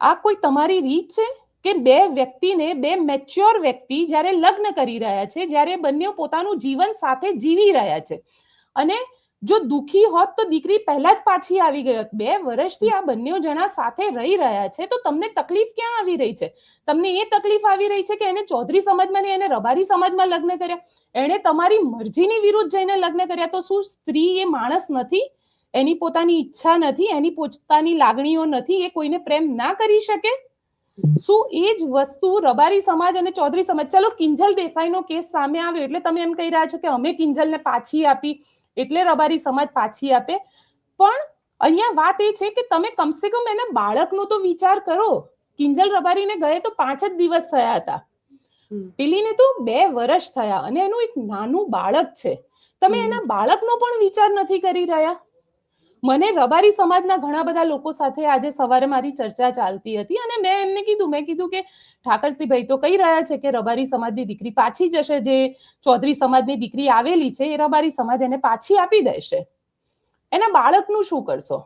આ કોઈ તમારી રીત છે કે બે વ્યક્તિને, બે મેચ્યોર વ્યક્તિ જ્યારે લગ્ન કરી રહ્યા છે, જ્યારે બંને પોતાનું જીવન સાથે જીવી રહ્યા છે, અને જો દુખી હોત તો દીકરી પહેલા જ પાછી આવી ગઈ હોત. 2 વર્ષથી આ બંને જણા સાથે રહી રહ્યા છે, તો તમને તકલીફ ક્યાં આવી રહી છે? તમને એ તકલીફ આવી રહી છે કે એને ચૌધરી સમાજમાં ને એને રબારી સમાજમાં લગ્ન કર્યા, એને તમારી મરજીની વિરુદ્ધ જઈને લગ્ન કર્યા. તો શું સ્ત્રી એ માણસ નથી? એની પોતાની ઈચ્છા નથી, એની પોતાની લાગણીઓ નથી, એ કોઈને પ્રેમ ના કરી શકે? શું એ જ વસ્તુ રબારી સમાજ અને ચૌધરી સમાજ, ચલો કિંજલ દેસાઈનો કેસ સામે આવ્યો એટલે તમે એમ કહી રહ્યા છો કે અમે કિંજલને પાછી આપી એટલે રબારી સમાજ પાછી આપે, પણ અહીંયા વાત એ છે કે તમે કમસે કમ એના બાળકનો તો વિચાર કરો. કિંજલ રબારીને ગયે તો 5 જ દિવસ થયા હતા, પેલીને તો 2 વર્ષ થયા, અને એનું એક નાનું બાળક છે. તમે એના બાળકનો પણ વિચાર નથી કરી રહ્યા. મને રબારી સમાજના ઘણા બધા લોકો સાથે આજે સવારે મારી ચર્ચા ચાલતી હતી, અને મેં એમને કીધું કે ઠાકરસિંહભાઈ તો કહી રહ્યા છે કે રબારી સમાજની દીકરી પાછી જશે, જે ચૌધરી સમાજની દીકરી આવેલી છે એ રબારી સમાજ એને પાછી આપી દેશે. એના બાળકનું શું કરશો?